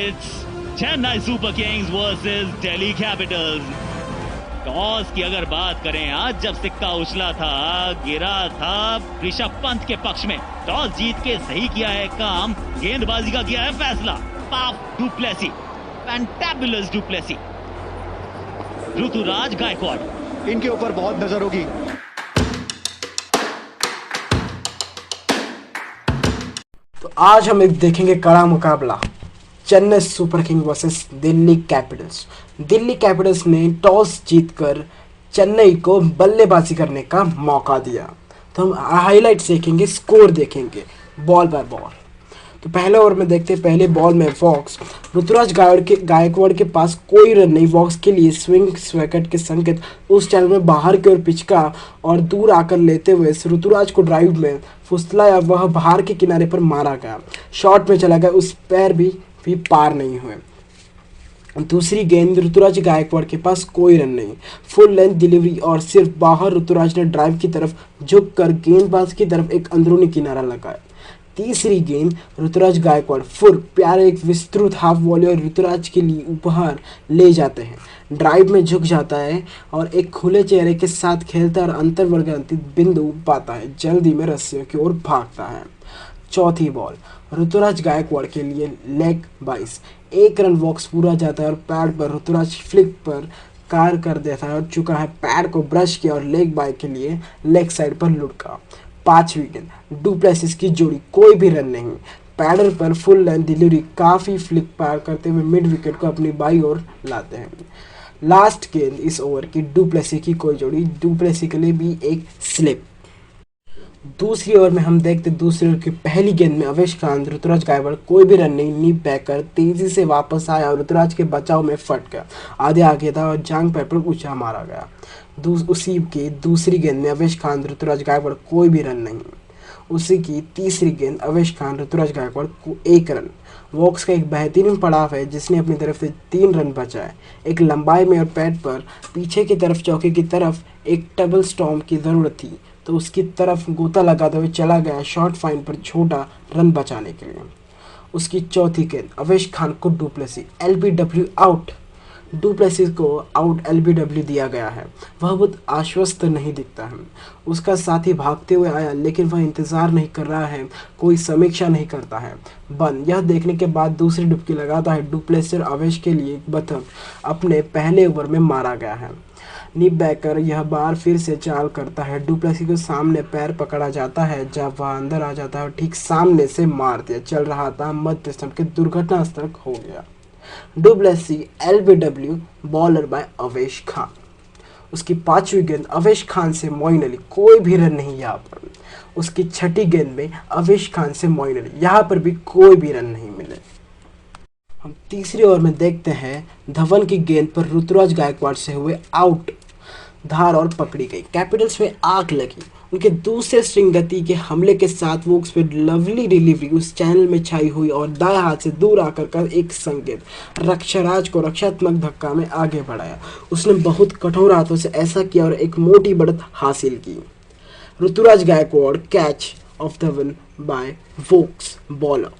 It's Chennai super Kings versus Delhi Capitals. Toss की अगर बात करें, आज जब सिक्का उछला था, गिरा था ऋषभ पंत के पक्ष में। टॉस जीत के सही किया है काम, गेंदबाजी का किया है फैसला। Faf du Plessis, fantabulous du Plessis. Ruturaj Gaikwad, इनके ऊपर बहुत नजर होगी। तो आज हम एक देखेंगे कड़ा मुकाबला, Chennai super king versus Delhi Capitals. Delhi Capitals ने टॉस जीतकर चेन्नई को बल्लेबाजी करने का मौका दिया। तो हम हाइलाइट्स देखेंगे, स्कोर देखेंगे बॉल बाय बॉल। तो पहले ओवर में देखते हैं, पहले बॉल में वॉक्स, ऋतुराज गायकवाड़ के पास कोई रन नहीं। वॉक्स के लिए स्विंग स्वेकट के संकेत उस चैनल में बाहर की ओर पिचका और दूर आकर लेते हुए ऋतुराज को ड्राइव में फुसलाया, वह बाहर के किनारे पर मारा गया, शॉट में चला गया, उस पैर भी पार नहीं हुए। दूसरी गेंद, ऋतुराज गायकवाड़ के पास कोई रन नहीं, फुल लेंथ डिलीवरी और सिर्फ बाहर ऋतुराज ने ड्राइव की तरफ झुककर गेंदबाज की तरफ एक अंदरूनी किनारा लगाया। तीसरी गेंद, ऋतुराज गायकवाड़ फुल प्यारे एक विस्तृत हाफ वॉली और ऋतुराज के लिए उपहार ले जाते हैं, ड्राइव में झुक जाता है और एक खुले चेहरे के साथ खेलता है और अंतर्वर्गांतित बिंदु पाता है, जल्दी में रस्सियों की ओर भागता है। चौथी बॉल, ऋतुराज गायकवाड़ के लिए लेग 22, एक रन वॉक्स पूरा जाता है और पैड पर ऋतुराज फ्लिक पर कार कर देता है और चुका है, पैड को ब्रश किया और लेग बाय के लिए लेग साइड पर लुढ़का। पांचवी गेंद, डु प्लेसिस की जोड़ी, कोई भी रन नहीं, पैडल पर फुल लेंथ डिलीवरी, काफ़ी फ्लिक पार करते हुए मिड विकेट को अपनी बाई ओर लाते हैं। लास्ट गेंद इस ओवर की, डु प्लेसी की कोई जोड़ी, डु प्लेसी के लिए भी एक स्लिप। दूसरी ओवर में हम देखते, दूसरी ओवर की पहली गेंद में अवेश खान, ऋतुराज गायकवाड़ कोई भी रन नहीं, नीप बैकर तेजी से वापस आया और ऋतुराज के बचाव में फट गया, आधे आगे था और जांग पैर पर ऊंचा मारा गया। उसी की दूसरी गेंद में अवेश खान, ऋतुराज गायकवाड़ कोई भी रन नहीं। उसी की तीसरी गेंद, अवेश खान, ऋतुराज गायकवाड़ को एक रन। वॉक्स का एक बेहतरीन पड़ाव है जिसने अपनी तरफ से 3 रन बचाए, एक लंबाई में और पैड पर पीछे की तरफ चौके की तरफ एक डबल स्टॉम्प की ज़रूरत थी तो उसकी तरफ गोता लगाते हुए चला गया, शॉर्ट फाइन पर छोटा रन बचाने के लिए। उसकी चौथी गेंद, अवेश खान को du Plessis, LBW out. Du Plessis को आउट एलबीडब्ल्यू दिया गया है, वह बहुत आश्वस्त नहीं दिखता है। उसका साथी भागते हुए आया लेकिन वह इंतज़ार नहीं कर रहा है, कोई समीक्षा नहीं करता है। बन यह देखने के बाद दूसरी डुबकी लगाता है, डु प्लेसी और अवेश के लिए बतख अपने पहले ओवर में मारा गया है। नीप बैकर यह बार फिर से चाल करता है, डु प्लेसी को सामने पैर पकड़ा जाता है, जब वह अंदर आ जाता है और ठीक सामने से मार दिया चल रहा था, मध्य स्टंप के दुर्घटनास्थल हो गया। Du Plessis LBW, bowler by Avesh Khan. उसकी पांचवी गेंद, अवेश खान से मोइन अली, कोई भी रन नहीं यहाँ पर। उसकी छठी गेंद में अवेश खान से मोइन अली, यहाँ पर भी कोई भी रन नहीं मिले। हम तीसरी ओवर में देखते हैं, धवन की गेंद पर ऋतुराज गायकवाड़ से हुए आउट, धार और पकड़ी गई, कैपिटल्स में आग लगी। उनके दूसरे स्ट्रिंग गति के हमले के साथ वॉक्स पे लवली डिलीवरी उस चैनल में छाई हुई और दाएं हाथ से दूर आकर का एक संकेत रक्षाराज को रक्षात्मक धक्का में आगे बढ़ाया। उसने बहुत कठोर हाथों से ऐसा किया और एक मोटी बढ़त हासिल की। Ruturaj Gaikwad catch off the win by Woakes bowler.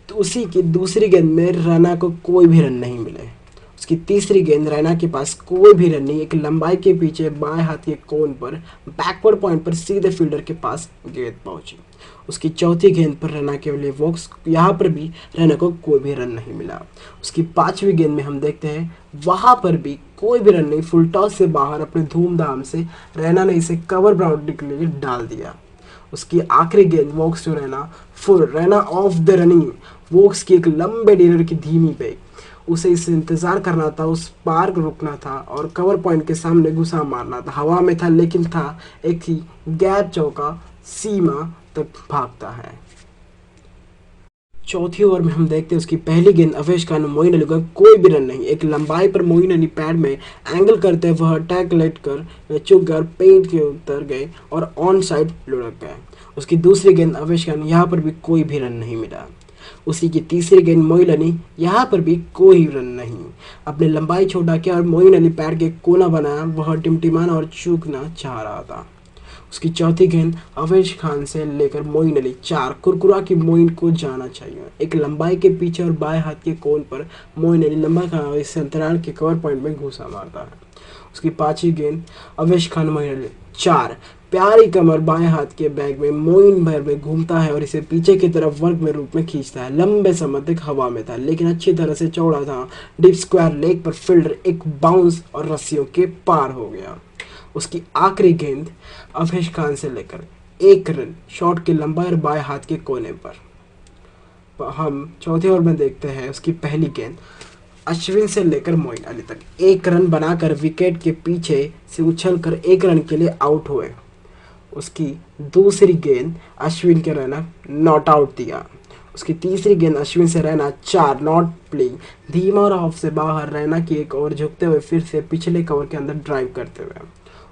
तो उसी की दूसरी गेंद में रैना को कोई भी रन नहीं मिले। उसकी तीसरी गेंद, रैना के पास कोई भी रन नहीं, एक लंबाई के पीछे बाएं हाथ के कोन पर बैकवर्ड पॉइंट पर सीधे फील्डर के पास गेंद पहुंची। उसकी चौथी गेंद पर रैना के लिए वॉक्स, यहाँ पर भी रैना को कोई भी रन नहीं मिला। उसकी पांचवी गेंद में हम देखते हैं, वहाँ पर भी कोई भी रन नहीं, फुल टॉस से बाहर अपने धूमधाम से रैना ने इसे कवर बाउंड्री के लिए डाल दिया। उसकी आखिरी गेंद, Woakes to Raina, full Raina off the running, Woakes की एक लंबे डिलीवरी की धीमी पे, उसे इसे इंतज़ार करना था, उस पार रुकना था और कवर पॉइंट के सामने घुसा मारना था। हवा में था लेकिन था एक ही गैप चौका, सीमा तक भागता है। चौथी ओवर में हम देखते हैं, उसकी पहली गेंद, अवेश खान, मोइन अली का कोई भी रन नहीं, एक लंबाई पर मोइन अली पैड में एंगल करते वह अटैक लेट कर चुक कर पेंट के उतर गए और ऑन साइड लुढ़क गए। उसकी दूसरी गेंद, अवेश खान, यहाँ पर भी कोई भी रन नहीं मिला। उसी की तीसरी गेंद, मोइन अली, यहाँ पर भी कोई रन नहीं, अपने लंबाई छोटा किया और मोइन अली पैड के कोना बनाया, वह टिमटिमाना और चूकना चाह रहा था। उसकी चौथी गेंद अवेश खान से लेकर मोइन अली 4, कुरकुरा की मोइन को जाना चाहिए। एक लंबाई के पीछे और बाएं हाथ के कोन पर मोइन अली लंबा इस अंतराल के कवर पॉइंट में घूसा मारता है। उसकी 5वीं गेंद अवेश खान मोइन अली 4, प्यारी कमर बाएं हाथ के बैग में मोइन भर में घूमता है और इसे पीछे की तरफ वर्ग में रूप में खींचता है। लंबे समय तक हवा में था लेकिन अच्छी तरह से चौड़ा था। डीप स्क्वायर लेग पर फील्डर एक बाउंस और रस्सियों के पार हो गया। उसकी आखिरी गेंद अवेश खान से लेकर 1 रन शॉट की लंबाई और बाएं हाथ के कोने पर। हम चौथे ओवर में देखते हैं उसकी पहली गेंद अश्विन से लेकर मोइन अली तक 1 रन बनाकर विकेट के पीछे से उछलकर 1 रन के लिए आउट हुए। उसकी दूसरी गेंद अश्विन के रहना नॉट आउट दिया। उसकी तीसरी गेंद अश्विन से रहना 4 नॉट प्लेइंग, धीमा और ऑफ से बाहर रहना की एक ओर झुकते हुए फिर से पिछले कवर के अंदर ड्राइव करते हुए।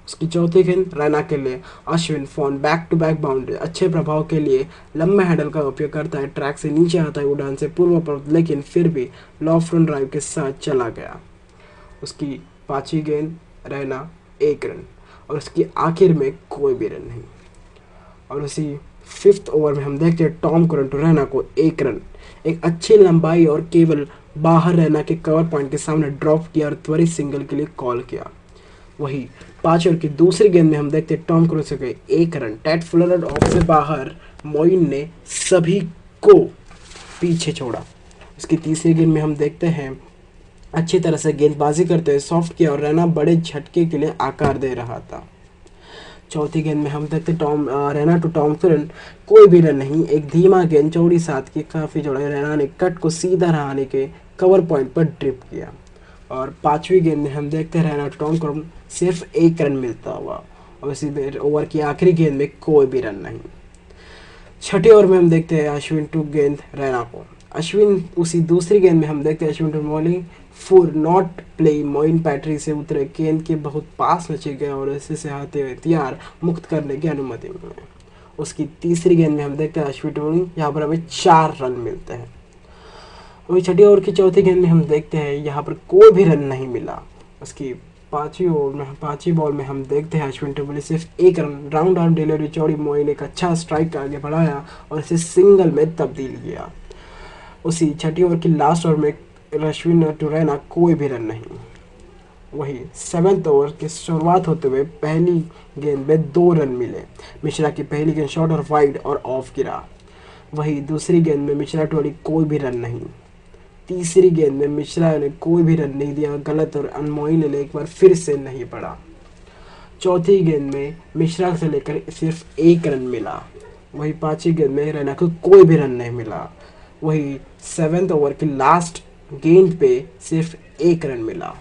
उसकी चौथी गेंद रैना के लिए अश्विन फोन बैक टू बैक बाउंड्री अच्छे प्रभाव के लिए लंबे हैंडल का उपयोग करता है। ट्रैक से नीचे आता है उड़ान से पूर्व पर लेकिन फिर भी लॉफ्ट रन ड्राइव के साथ चला गया। उसकी 5वीं गेंद रैना 1 रन और उसकी आखिर में कोई भी रन नहीं। और उसी 5th ओवर में हम देखते हैं टॉम करंटो रैना को 1 रन एक अच्छी लंबाई और केवल बाहर रैना के कवर पॉइंट के सामने ड्रॉप किया और त्वरित सिंगल के लिए कॉल किया। वही 5 ओवर की दूसरी गेंद में हम देखते हैं टॉम करंटो के 1 रन टेड फुलर ऑफ से बाहर मोइन ने सभी को पीछे छोड़ा। उसकी तीसरी गेंद में हम देखते हैं अच्छी तरह से गेंदबाजी करते हुए सॉफ्ट किया और रैना बड़े झटके के लिए आकार दे रहा था। चौथी गेंद में हम देखते रैना टू टॉमसन कोई भी रन नहीं, एक धीमा गेंद चौड़ी 7 की काफ़ी चौड़ाई रैना ने कट को सीधा रहाने के कवर पॉइंट पर ड्रिप किया। और 5वीं गेंद में हम देखते हैं रैना टॉम करम सिर्फ 1 रन मिलता हुआ और इसी ओवर की आखिरी गेंद में कोई भी रन नहीं। 6ठे ओवर में हम देखते हैं अश्विन टू गेंद रैना को अश्विन उसी दूसरी गेंद में हम देखते हैं Ashwin to bowling for not play Moeen पैट्री से उतरे गेंद के बहुत पास नचे गए और इसे से आते हुए हथियार मुक्त करने की अनुमति मिली। उसकी तीसरी गेंद में हम देखते हैं अश्विन टू बॉलिंग यहाँ पर हमें 4 रन मिलते हैं। वही 6ठे ओवर की चौथी गेंद में हम देखते हैं यहाँ पर कोई भी रन नहीं मिला। उसकी 5वीं बॉल में हम देखते हैं अश्विन टू बॉलिंग सिर्फ 1 रन राउंड आउट डिलीवरी चौड़ी मोइन एक अच्छा स्ट्राइक आगे बढ़ाया और इसे सिंगल में तब्दील किया। उसी 6ठी ओवर की लास्ट ओवर में अश्विन टू रैना कोई भी रन नहीं। वही 7th ओवर की शुरुआत होते हुए पहली गेंद में 2 रन मिले। मिश्रा की पहली गेंद शॉर्ट और वाइड और ऑफ गिरा। वही दूसरी गेंद में मिश्रा टोली कोई भी रन नहीं। तीसरी गेंद में मिश्रा ने कोई भी रन नहीं दिया, गलत और मोइन ने एक बार फिर से नहीं पड़ा। चौथी गेंद में मिश्रा से लेकर सिर्फ 1 रन मिला। वही 5वीं गेंद में रैना को कोई भी रन नहीं मिला। वही 7th ओवर की लास्ट गेंद पे सिर्फ 1 रन मिला।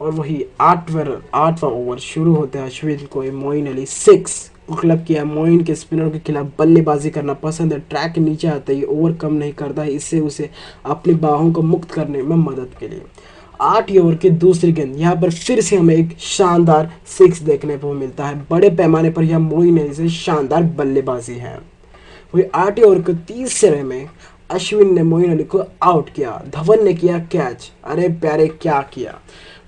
और वही 8वां ओवर शुरू होते हैं अश्विन को मोइन अली 6 को क्लब किया। मोइन के स्पिनर के खिलाफ बल्लेबाजी करना पसंद है। ट्रैक के नीचे आते ही ओवर कम नहीं करता है, इससे उसे अपनी बाहों को मुक्त करने में मदद के लिए 8 ओवर की दूसरी गेंद यहाँ पर फिर से हमें एक शानदार 6 देखने को मिलता है। बड़े पैमाने पर यह मोइन अली से शानदार बल्लेबाजी है। वही 8 ओवर के तीसरे में अश्विन ने मोइन अली को आउट किया। धवन ने किया कैच। अरे प्यारे क्या किया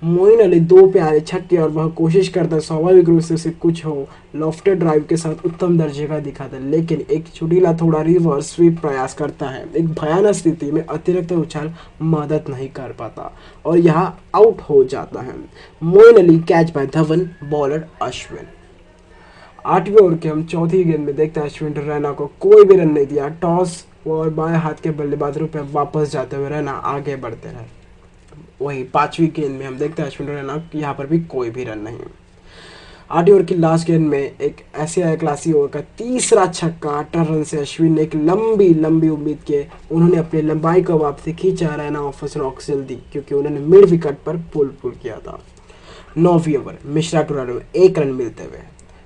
मोइन अली, 2 प्यारे छक्के और वह कोशिश करता है स्वाभाविक रूप से उसे कुछ हो लॉफ्टेड ड्राइव के साथ उत्तम दर्जे का दिखाता है, लेकिन एक छुटीला थोड़ा रिवर्स स्वीप प्रयास करता है। एक भयानक स्थिति में अतिरिक्त उछाल मदद नहीं कर पाता और यहाँ आउट हो जाता है। Moeen Ali catch by Dhawan, bowler Ashwin. 8वें ओवर के हम चौथी गेंद में देखते हैं अश्विन रैना को कोई भी रन नहीं दिया। टॉस और बाएं हाथ के बल्लेबाज रूप में वापस जाते हुए रैना आगे बढ़ते रहे। वही 5वीं गेंद में हम देखते हैं अश्विन रैना यहाँ पर भी कोई भी रन नहीं। 8 ओवर की लास्ट गेंद में एक ऐसे क्लासी ओवर का तीसरा छक्का 18 रन से अश्विन ने एक लंबी उम्मीद के उन्होंने अपनी लंबाई को वापसी खींचा। रैना ऑफिस रॉक जल्दी क्योंकि उन्होंने मिड विकेट पर पुल किया था। 9वीं ओवर मिश्रा टू रन में 1 रन मिलते हुए।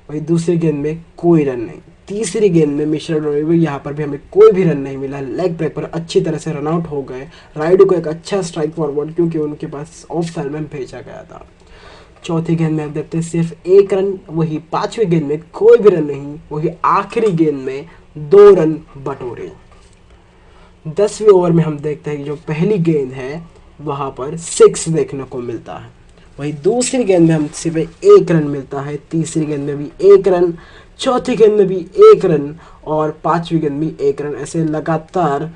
वही दूसरी गेंद में कोई रन नहीं। तीसरी गेंद में मिश्रा टू यहाँ पर भी हमें कोई भी रन नहीं मिला। लेग ब्रेक पर अच्छी तरह से रन आउट हो गए। राइडू को एक अच्छा स्ट्राइक फॉरवर्ड क्योंकि उनके पास ऑफ साइड में भेजा गया था। चौथी गेंद में हम देखते हैं सिर्फ 1 रन। वही 5वीं गेंद में कोई भी रन नहीं। वही आखिरी गेंद में 2 रन बटोरे। 10वें ओवर में हम देखते हैं कि जो पहली गेंद है वहां पर 6 देखने को मिलता है। वही दूसरी गेंद में हम सिर्फ 1 रन मिलता है, तीसरी गेंद में भी 1 रन, चौथी गेंद में भी 1 रन और पांचवी गेंद में 1 रन। ऐसे लगातार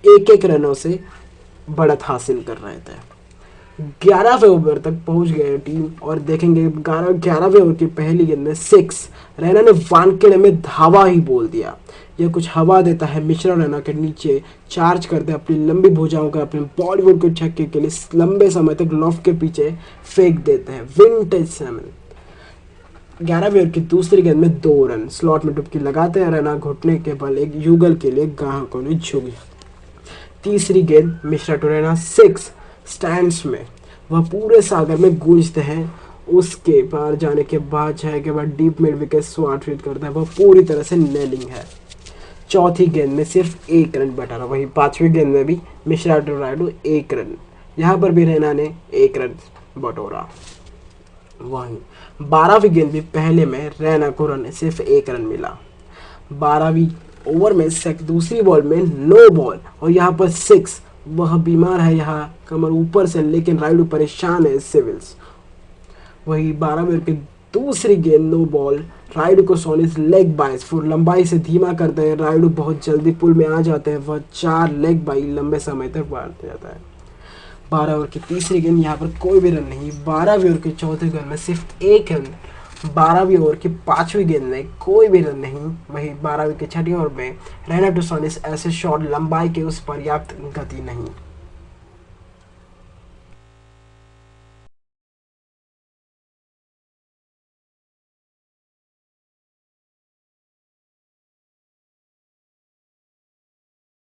1-1 रनों से बढ़त हासिल कर रहे थे। 11वें ओवर तक पहुंच गए टीम और देखेंगे 11वें ओवर की पहली गेंद में 6 रैना ने वानखेड़े में धावा ही बोल दिया। यह कुछ हवा देता है, मिश्रा रैना के नीचे चार्ज करते हैं अपनी लंबी भुजाओं का, अपने बॉलीवुड के छक्के के लिए लंबे समय तक लॉफ्ट के पीछे फेंक देते हैं। विंटेज 7। 11वें ओवर की दूसरी गेंद में 2 रन, स्लॉट में डुबकी लगाते हैं रैना, घुटने के बल एक युगल के लिए ग्राहकों ने झुक गया। तीसरी गेंद मिश्रा टू रैना 6 स्टैंड्स में, वह पूरे सागर में गूंजते हैं। उसके पार जाने के बाद 6 के बाद डीप मिड विकेट स्वागत करता है, वह पूरी तरह से नेलिंग है। चौथी गेंद में सिर्फ 1 रन बटाना, वहीं पांचवी गेंद में भी मिश्रा टू रायडू 1 रन, यहाँ पर भी रैना ने 1 रन बटोरा। वहीं 12वीं गेंद भी पहले में रैना को रन सिर्फ 1 रन मिला। 12वीं ओवर में दूसरी बॉल में नो बॉल और यहाँ पर 6, वह बीमार है, यहाँ कमर ऊपर से, लेकिन रायडू परेशान है सिविल्स। वही 12वें ओवर की दूसरी गेंद नो बॉल, रायडू को सोनिस लेग बाइस फुट लंबाई से धीमा करते हैं, रायडू बहुत जल्दी पुल में आ जाते हैं, वह 4 लेग बाई लंबे समय तक मारते जाता है। 12 ओवर की तीसरी गेंद, यहाँ पर कोई भी रन नहीं। 12वीं ओवर की चौथी गेंद में सिर्फ 1 रन। 12वीं ओवर की पांचवी गेंद में कोई भी रन नहीं। वहीं 12वीं की छठी ओवर में रैना टू सोनिस ऐसे शॉट लंबाई के उस पर्याप्त गति नहीं।